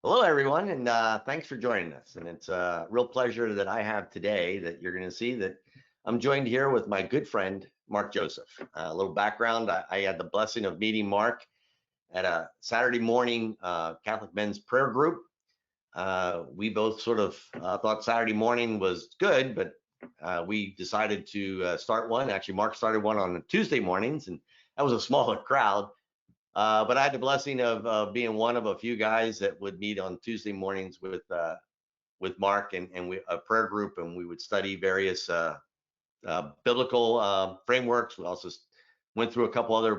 Hello, everyone, and thanks for joining us. And it's a real pleasure that I have today that you're going to see that I'm joined here with my good friend, Mark Joseph. A little background, I had the blessing of meeting Mark at a Saturday morning Catholic men's prayer group. We both sort of thought Saturday morning was good, but we decided to start one. Actually, Mark started one on Tuesday mornings, and that was a smaller crowd. But I had the blessing of being one of a few guys that would meet on Tuesday mornings with Mark and we a prayer group, and we would study various biblical frameworks. We also went through a couple other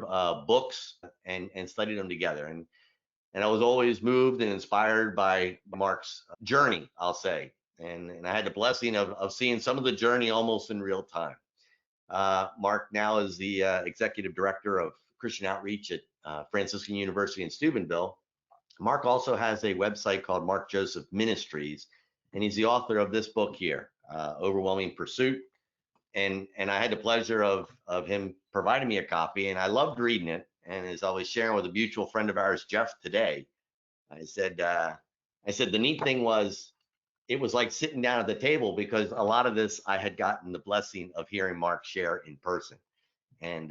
books and studied them together. And I was always moved and inspired by Mark's journey, I'll say. And I had the blessing of seeing some of the journey almost in real time. Mark now is the executive director of Christian outreach at Franciscan University in Steubenville. Mark also has a website called Mark Joseph Ministries, and he's the author of this book here, Overwhelming Pursuit. And I had the pleasure of him providing me a copy, and I loved reading it. And as I was sharing with a mutual friend of ours, Jeff, today, I said, the neat thing was it was like sitting down at the table because a lot of this I had gotten the blessing of hearing Mark share in person, and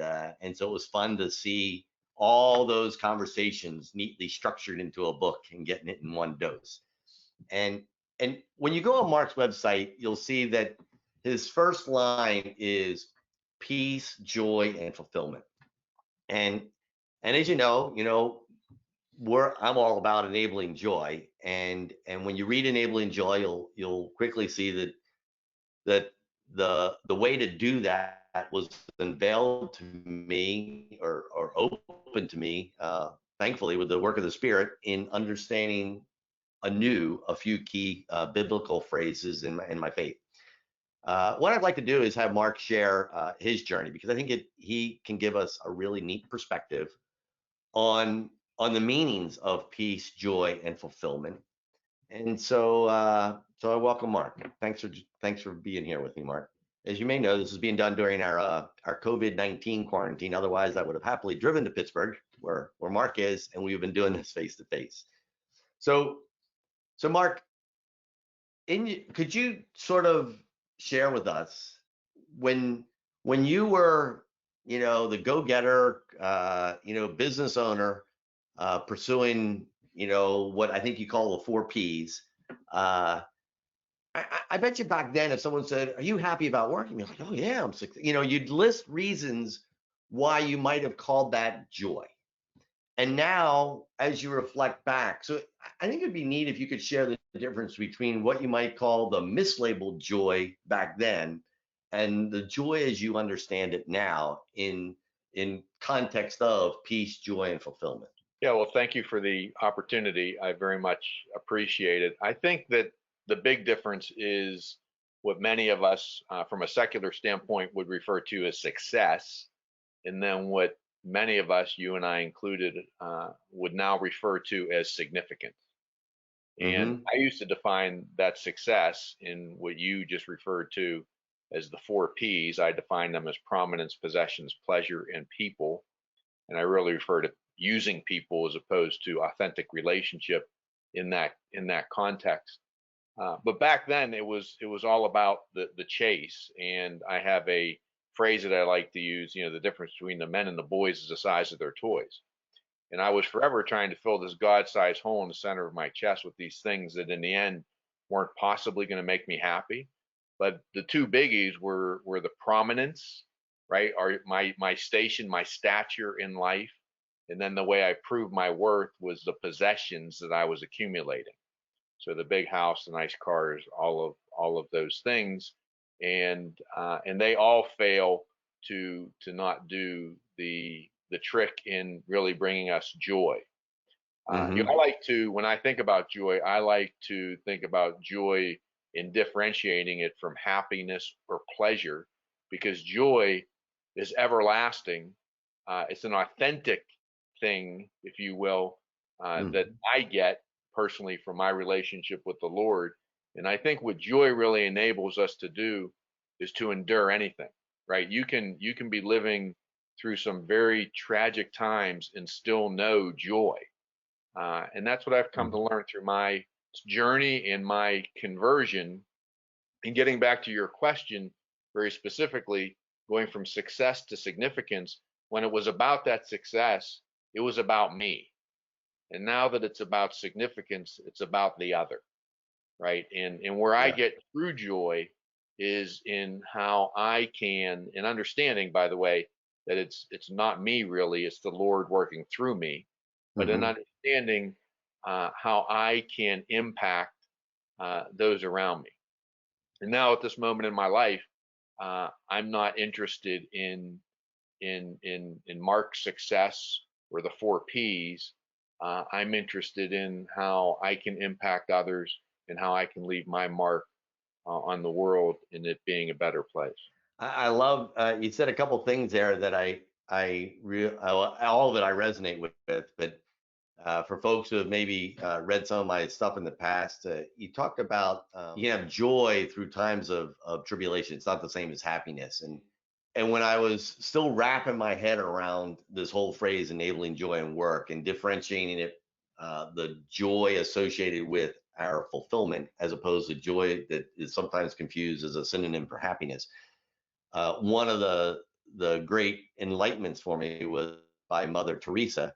so it was fun to see all those conversations neatly structured into a book and getting it in one dose. And and when you go on Mark's website, you'll see that his first line is peace, joy, and fulfillment. And and as I'm all about enabling joy. And when you read enabling joy, you'll quickly see that the way to do that was unveiled to me or open to me, thankfully, with the work of the Spirit in understanding anew a few key biblical phrases in my faith. What I'd like to do is have Mark share his journey because I think he can give us a really neat perspective on on the meanings of peace, joy, and fulfillment. And so I welcome Mark. Thanks for being here with me, Mark. As you may know, this is being done during our COVID-19 quarantine. Otherwise, I would have happily driven to Pittsburgh, where Mark is, and we've been doing this face to face. So so Mark, could you sort of share with us when when you were, the go-getter, business owner, pursuing, what I think you call the four P's. Uh, I bet you back then, if someone said, "Are you happy about working?" You're like, "Oh yeah, I'm sick." You'd list reasons why you might have called that joy. And now, as you reflect back, so I think it'd be neat if you could share the difference between what you might call the mislabeled joy back then and the joy as you understand it now in context of peace, joy, and fulfillment. Yeah, well, thank you for the opportunity. I very much appreciate it. I think that the big difference is what many of us, from a secular standpoint, would refer to as success, and then what many of us, you and I included, would now refer to as significance. And Mm-hmm. I used to define that success in what you just referred to as the four P's. I define them as prominence, possessions, pleasure, and people. And I really refer to using people as opposed to authentic relationship in that context. But back then it was all about the chase. And I have a phrase that I like to use. The difference between the men and the boys is the size of their toys. And I was forever trying to fill this God-sized hole in the center of my chest with these things that in the end weren't possibly going to make me happy. But the two biggies were the prominence, right? Or my station, my stature in life, and then the way I proved my worth was the possessions that I was accumulating. So the big house, the nice cars, all of those things, and they all fail to not do the trick in really bringing us joy. I Mm-hmm. like to, when I think about joy, I like to think about joy in differentiating it from happiness or pleasure, because joy is everlasting. It's an authentic thing, if you will, that Mm-hmm. I get personally from my relationship with the Lord. And I think what joy really enables us to do is to endure anything, right? You can be living through some very tragic times and still know joy. And that's what I've come to learn through my journey and my conversion. And getting back to your question very specifically, going from success to significance, when it was about that success, it was about me. And now that it's about significance, it's about the other, right? And where I Yeah. get true joy is in how I can, and understanding, by the way, that it's not me really, it's the Lord working through me, but in Hmm. understanding how I can impact those around me. And now at this moment in my life, I'm not interested in Mark's success or the four P's. I'm interested in how I can impact others and how I can leave my mark on the world and it being a better place. I love you said a couple things there that all of it I resonate with, but for folks who have maybe read some of my stuff in the past, you talked about you can have joy through times of tribulation. It's not the same as happiness. And when I was still wrapping my head around this whole phrase enabling joy in work and differentiating it, the joy associated with our fulfillment as opposed to joy that is sometimes confused as a synonym for happiness. One of the great enlightenments for me was by Mother Teresa.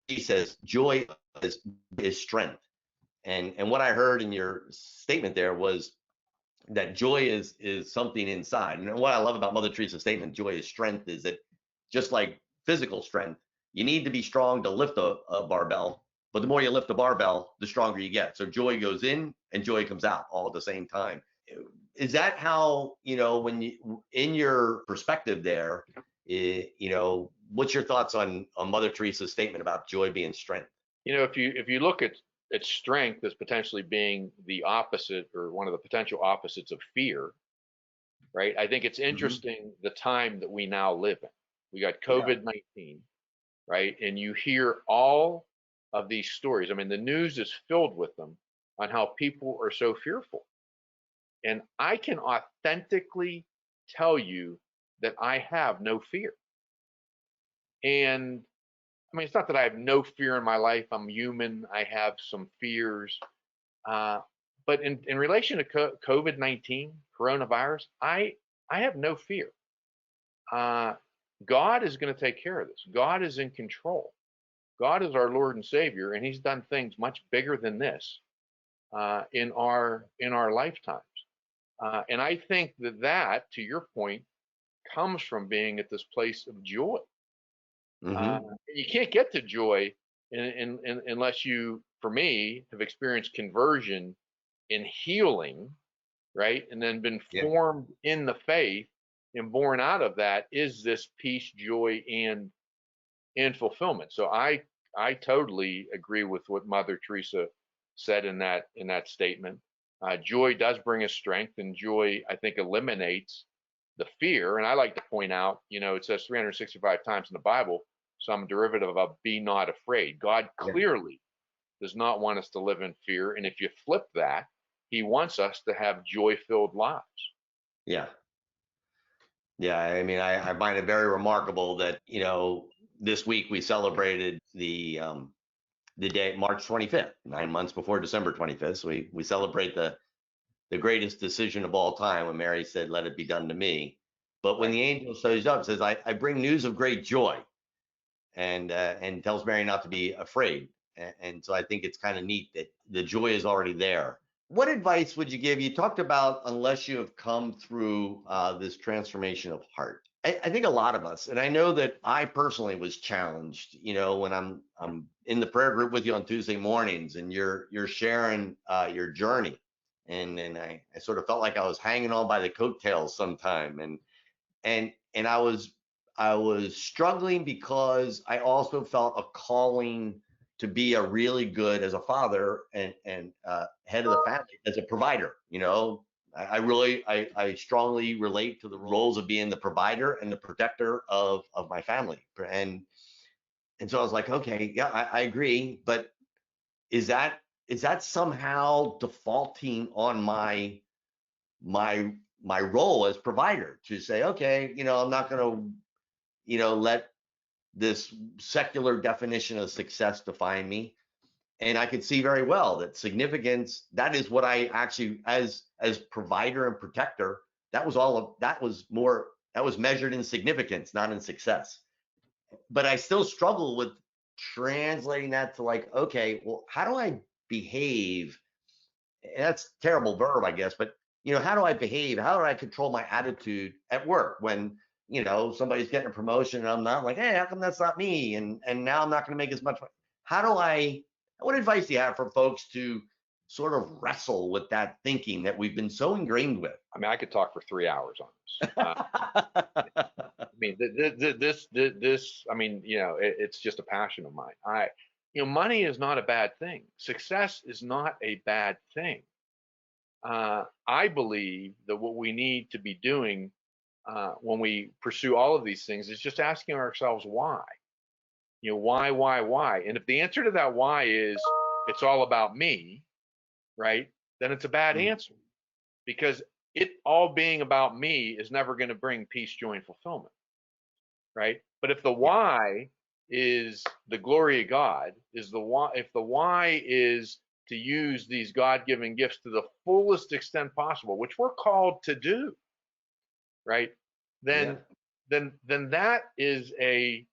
She says joy is strength, and what I heard in your statement there was that joy is something inside. And what I love about Mother Teresa's statement, joy is strength, is that just like physical strength, you need to be strong to lift a barbell, but the more you lift the barbell, the stronger you get. So joy goes in and joy comes out all at the same time. Is that how, when you, in your perspective there, what's your thoughts on Mother Teresa's statement about joy being strength? If you look at strength as potentially being the opposite or one of the potential opposites of fear, right? I think it's Hmm. interesting the time that we now live in. We got Yeah. COVID-19, right? And you hear all of these stories. I mean, the news is filled with them on how people are so fearful. And I can authentically tell you that I have no fear. And I mean, it's not that I have no fear in my life. I'm human. I have some fears. Uh, but in relation to COVID-19, coronavirus, I have no fear. Uh, God is going to take care of this. God is in control. God is our Lord and Savior, and He's done things much bigger than this in our lifetimes. And I think that, to your point, comes from being at this place of joy. Hmm. You can't get to joy unless you, for me, have experienced conversion in healing, right? And then been Yeah. formed in the faith and born out of that is this peace, joy, and fulfillment. So I totally agree with what Mother Teresa said in that statement. Joy does bring us strength, and joy I think eliminates the fear. And I like to point out, it says 365 times in the Bible some derivative of "be not afraid." God Yeah. clearly does not want us to live in fear, and if you flip that, He wants us to have joy-filled lives. Yeah. Yeah, I mean, I find it very remarkable that, this week we celebrated the day, March 25th, 9 months before December 25th. So we celebrate the greatest decision of all time when Mary said, "Let it be done to me." But when Right. the angel shows up, says, I bring news of great joy, and tells Mary not to be afraid. And so I think it's kind of neat that the joy is already there. What advice would you give? You talked about unless you have come through this transformation of heart. I think a lot of us, and I know that I personally was challenged. When I'm in the prayer group with you on Tuesday mornings, and you're sharing your journey, and I sort of felt like I was hanging on by the coattails sometime, and I was struggling because I also felt a calling to be a really good as a father and head of the family as a provider. I strongly relate to the roles of being the provider and the protector of my family. And so I was like, okay, yeah, I agree, but is that somehow defaulting on my my role as provider to say, okay, I'm not going to let this secular definition of success define me. And I could see very well that significance, that is what I actually, as provider and protector, that was all of that was more, that was measured in significance, not in success. But I still struggle with translating that to like, okay, well, how do I behave? And that's a terrible verb, I guess, but how do I behave? How do I control my attitude at work when somebody's getting a promotion and I'm not like, hey, how come that's not me? And now I'm not going to make as much money. How do I? What advice do you have for folks to sort of wrestle with that thinking that we've been so ingrained with? I mean, I could talk for 3 hours on this. I mean, this. I mean, it's just a passion of mine. Money is not a bad thing. Success is not a bad thing. I believe that what we need to be doing when we pursue all of these things is just asking ourselves why. Why? And if the answer to that why is it's all about me, right? Then it's a bad answer, because it all being about me is never going to bring peace, joy, and fulfillment, right? But if the why is the glory of God, is the why, if the why is to use these God-given gifts to the fullest extent possible, which we're called to do, right? Then that is a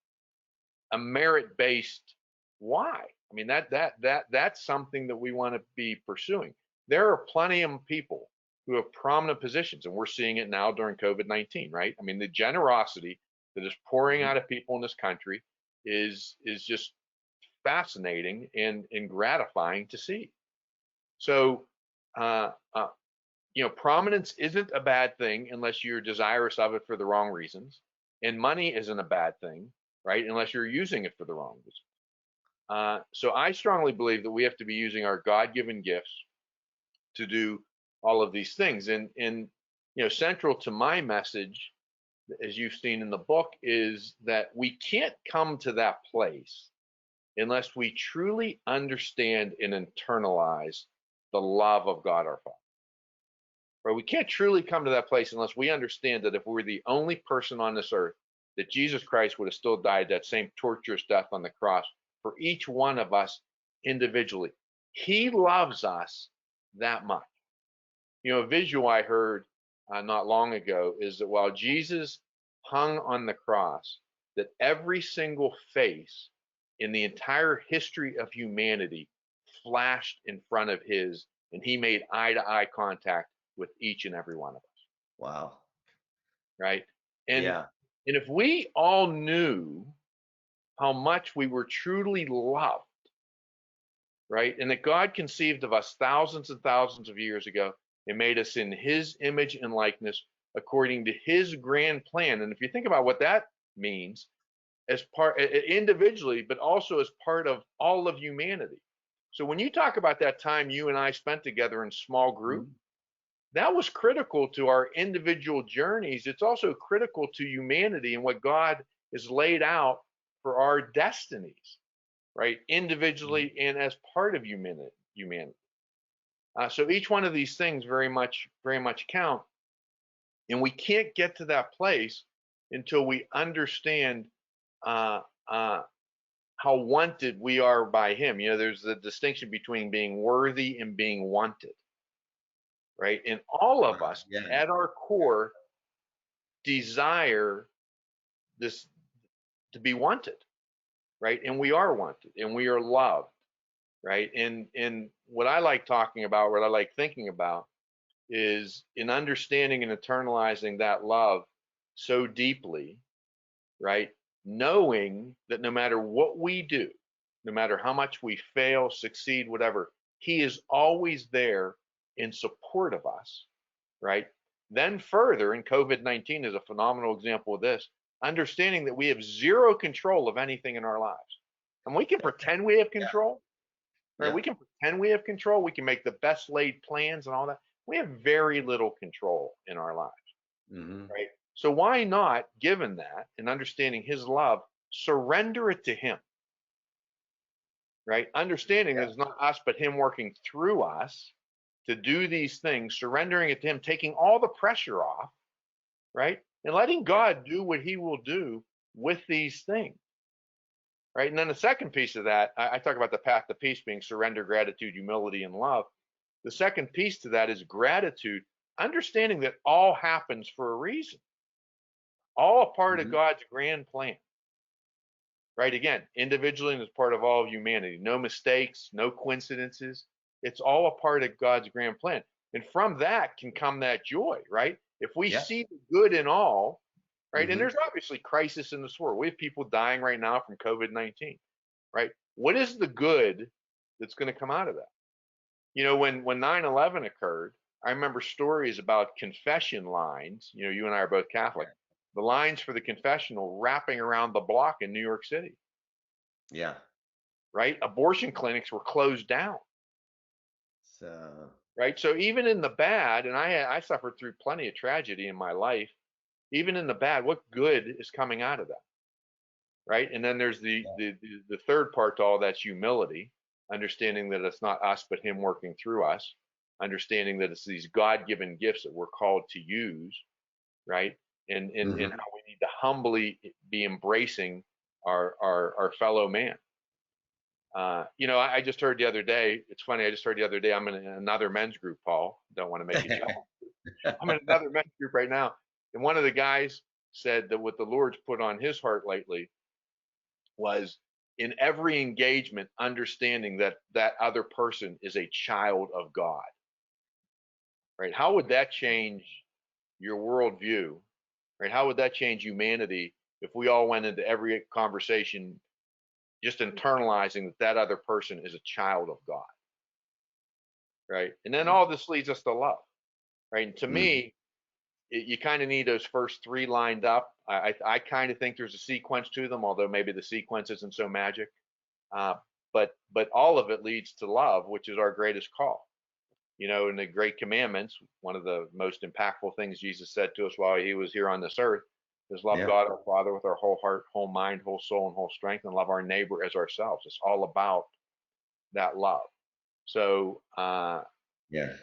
merit-based why. I mean, that's something that we want to be pursuing. There are plenty of people who have prominent positions, and we're seeing it now during COVID-19, right? I mean, the generosity that is pouring out of people in this country is just fascinating and gratifying to see. So, prominence isn't a bad thing unless you're desirous of it for the wrong reasons, and money isn't a bad thing, right? Unless you're using it for the wrong reasons. So I strongly believe that we have to be using our God-given gifts to do all of these things. And central to my message, as you've seen in the book, is that we can't come to that place unless we truly understand and internalize the love of God our Father. Right? We can't truly come to that place unless we understand that if we're the only person on this earth, that Jesus Christ would have still died that same torturous death on the cross for each one of us individually. He loves us that much. A visual I heard not long ago is that while Jesus hung on the cross, that every single face in the entire history of humanity flashed in front of his, and he made eye-to-eye contact with each and every one of us. Wow. Right? And if we all knew how much we were truly loved, right? And that God conceived of us thousands and thousands of years ago and made us in his image and likeness according to his grand plan. And if you think about what that means, as part individually, but also as part of all of humanity. So when you talk about that time you and I spent together in small group, that was critical to our individual journeys. It's also critical to humanity and what God has laid out for our destinies, right? Individually and as part of humanity. So each one of these things very much count. And we can't get to that place until we understand how wanted we are by him. There's the distinction between being worthy and being wanted, right? And all of us at our core desire this to be wanted, right? And we are wanted and we are loved, right? And what I like talking about, what I like thinking about, is in understanding and internalizing that love so deeply, right? Knowing that no matter what we do, no matter how much we fail, succeed, whatever, he is always there in support of us, right? Then further, and COVID-19 is a phenomenal example of this, understanding that we have zero control of anything in our lives. And we can pretend we have control, right? We can pretend we have control. We can make the best laid plans and all that. We have very little control in our lives, right? So why not, given that and understanding his love, surrender it to him, right? Understanding that it's not us, but him working through us to do these things, surrendering it to him, taking all the pressure off, right? And letting God do what he will do with these things. right? And then the second piece of that, I talk about the path to peace being surrender, gratitude, humility, and love. The second piece to that is gratitude, understanding that all happens for a reason, all a part of Mhm. God's grand plan, right? Again, individually and as part of all of humanity, no mistakes, no coincidences. It's all a part of God's grand plan. And from that can come that joy, right? If we Yeah. see the good in all, right? And Hmm. there's obviously crisis in this world. We have people dying right now from COVID-19, right? What is the good that's going to come out of that? You know, when 9/11 occurred, I remember stories about confession lines. You know, you and I are both Catholic. The lines for the confessional wrapping around the block in New York City, Yeah. right? Abortion clinics were closed down, So right? So even in the bad, and I suffered through plenty of tragedy in my life, even in the bad, what good is coming out of that? Right? And then there's the third part to all that's humility, understanding that it's not us but Him working through us, understanding that it's these God-given gifts that we're called to use, right? And mhm. how we need to humbly be embracing our fellow man. You know, I just heard the other day. It's funny. I just heard the other day. I'm in another men's group, Paul. Don't want to make you jealous. I'm in another men's group right now, and one of the guys said that what the Lord's put on his heart lately was in every engagement understanding that that other person is a child of God, right? How would that change your worldview, right? How would that change humanity if we all went into every conversation just internalizing that that other person is a child of God, right? And then all this leads us to love, right? And to Mhm. me, you kind of need those first three lined up. I kind of think there's a sequence to them, although maybe the sequence isn't so magic. Uh, but all of it leads to love, which is our greatest call. You know, in the Great Commandments, one of the most impactful things Jesus said to us while He was here on this earth is love Yeah. God our Father with our whole heart, whole mind, whole soul, and whole strength, and love our neighbor as ourselves. It's all about that love. So Yeah.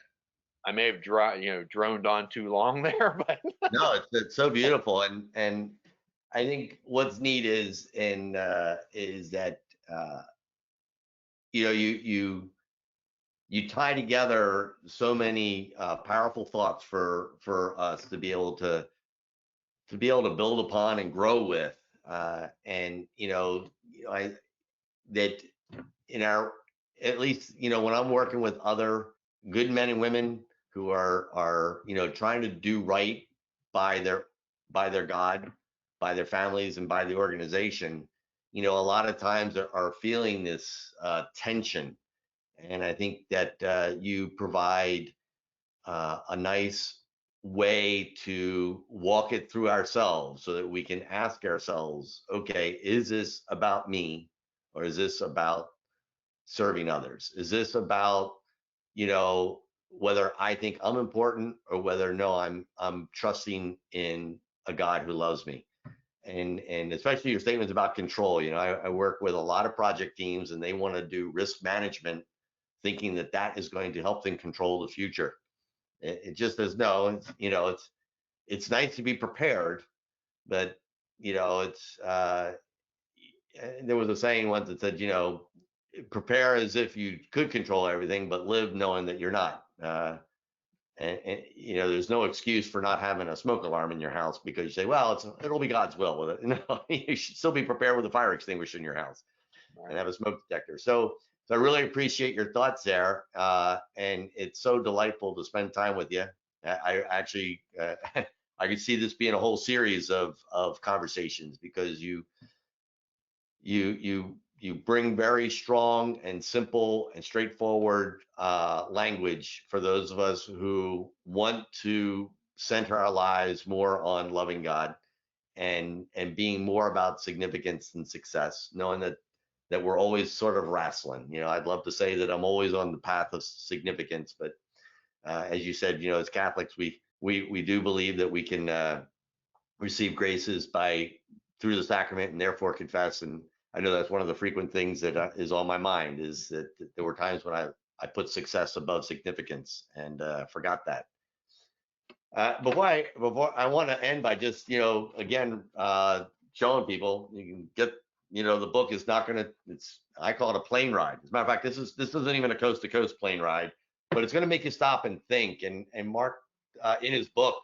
I may have droned on too long there, but No, it's so beautiful, and I think what's neat is that uh, you tie together so many powerful thoughts for us to be able to build upon and grow with, and I that in our at least when I'm working with other good men and women who are trying to do right by their God, by their families, and by the organization. A lot of times are feeling this tension, and I think that you provide a nice way to walk it through ourselves so that we can ask ourselves, okay, is this about me, or is this about serving others? Is this about, whether I think I'm important, or whether no, I'm trusting in a God who loves me? And especially your statements about control. I work with a lot of project teams, and they want to do risk management, thinking that that is going to help them control the future. It just says no. It's nice to be prepared, but it's there was a saying once that said, prepare as if you could control everything, but live knowing that you're not. And there's no excuse for not having a smoke alarm in your house because you say, well, it'll be God's will with it. No, you should still be prepared with a fire extinguisher in your house and have a smoke detector. So I really appreciate your thoughts there, and it's so delightful to spend time with you. I actually I could see this being a whole series of conversations, because you bring very strong and simple and straightforward language for those of us who want to center our lives more on loving God, and being more about significance and success, knowing that we're always sort of wrestling. I'd love to say that I'm always on the path of significance, but as you said, as Catholics, we do believe that we can receive graces by through the sacrament, and therefore confess. And I know that's one of the frequent things that is on my mind, is that there were times when I put success above significance, and forgot that. Before I want to end by just again showing people you can get the book is not going to, I call it a plane ride. As a matter of fact, this isn't even a coast to coast plane ride, but it's going to make you stop and think. And Mark, in his book,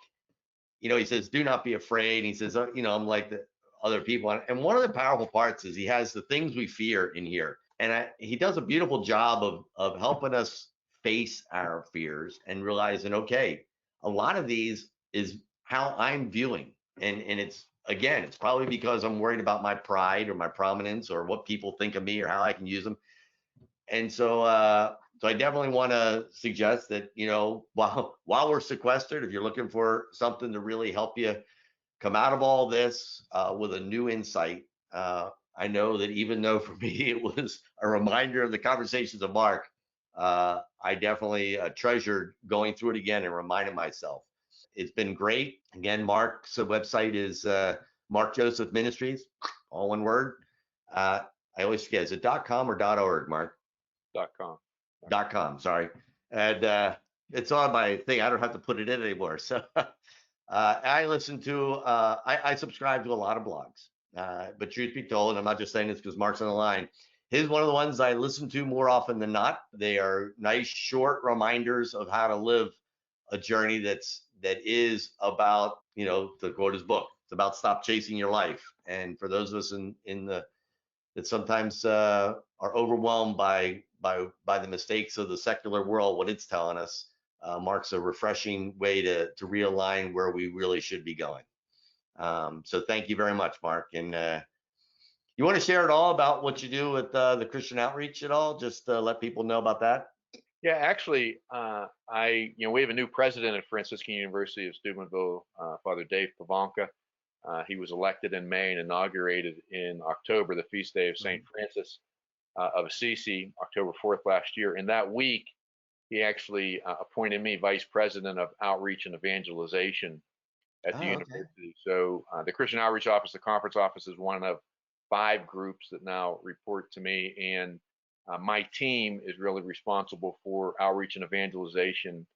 he says, do not be afraid. He says, I'm like the other people. And one of the powerful parts is he has the things we fear in here. And he does a beautiful job of helping us face our fears and realizing, okay, a lot of these is how I'm viewing. And it's probably because I'm worried about my pride or my prominence or what people think of me or how I can use them. And so I definitely want to suggest that, while we're sequestered, if you're looking for something to really help you come out of all this with a new insight, I know that even though for me it was a reminder of the conversations of Mark, I definitely treasured going through it again and reminding myself. It's been great. Again, Mark's website is Mark Joseph Ministries, all one word. I always forget, is it .com or .org, Mark? .com. .com, sorry. And it's on my thing. I don't have to put it in anymore. So I subscribe to a lot of blogs. But truth be told, and I'm not just saying this because Mark's on the line, he's one of the ones I listen to more often than not. They are nice, short reminders of how to live a journey that is about, to quote his book, it's about stop chasing your life. And for those of us that sometimes are overwhelmed by the mistakes of the secular world, what it's telling us, Mark's a refreshing way to realign where we really should be going. So thank you very much, Mark. And you want to share at all about what you do with the Christian outreach at all? Just to let people know about that. Yeah, actually, we have a new president at Franciscan University of Steubenville, Father Dave Pavanka. He was elected in May and inaugurated in October, the feast day of St. Francis of Assisi, October 4th last year. And that week, he actually appointed me vice president of outreach and evangelization at the university. So the Christian Outreach Office, the conference office, is one of 5 groups that now report to me. And my team is really responsible for outreach and evangelization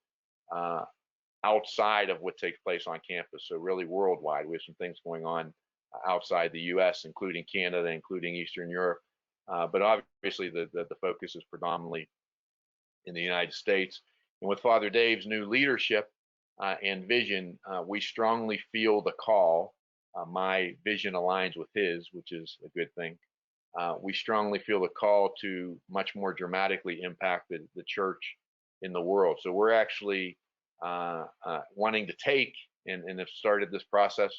outside of what takes place on campus. So really worldwide, we have some things going on outside the U.S., including Canada, including Eastern Europe. But obviously the focus is predominantly in the United States. And with Father Dave's new leadership and vision, we strongly feel the call. My vision aligns with his, which is a good thing. We strongly feel the call to much more dramatically impact the church in the world. So we're actually wanting to take and have started this process,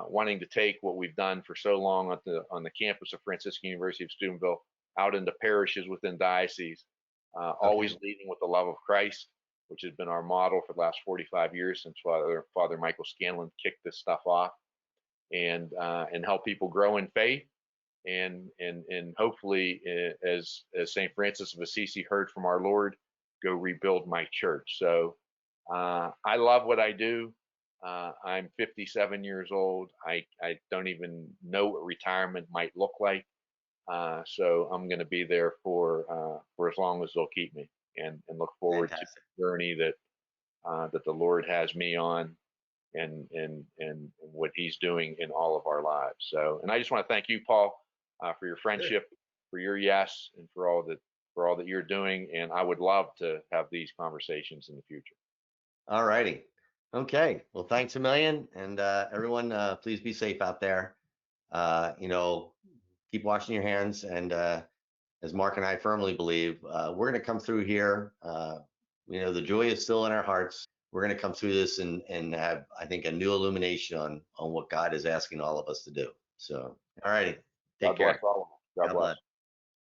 wanting to take what we've done for so long on the campus of Franciscan University of Steubenville out into parishes within dioceses, always leading with the love of Christ, which has been our model for the last 45 years since Father Michael Scanlon kicked this stuff off, and help people grow in faith. And hopefully, as St. Francis of Assisi heard from our Lord, go rebuild my church. So I love what I do. I'm 57 years old. I don't even know what retirement might look like. So I'm going to be there for as long as they'll keep me, and look forward to the journey that the Lord has me on, and what He's doing in all of our lives. So, and I just want to thank you, Paul, for your friendship, for your yes, and for all that you're doing. And I would love to have these conversations in the future. All righty. Okay. Well, thanks a million. And everyone, please be safe out there. Keep washing your hands. And as Mark and I firmly believe, we're going to come through here. The joy is still in our hearts. We're going to come through this and have, I think, a new illumination on what God is asking all of us to do. So, all righty. Take care. God bless.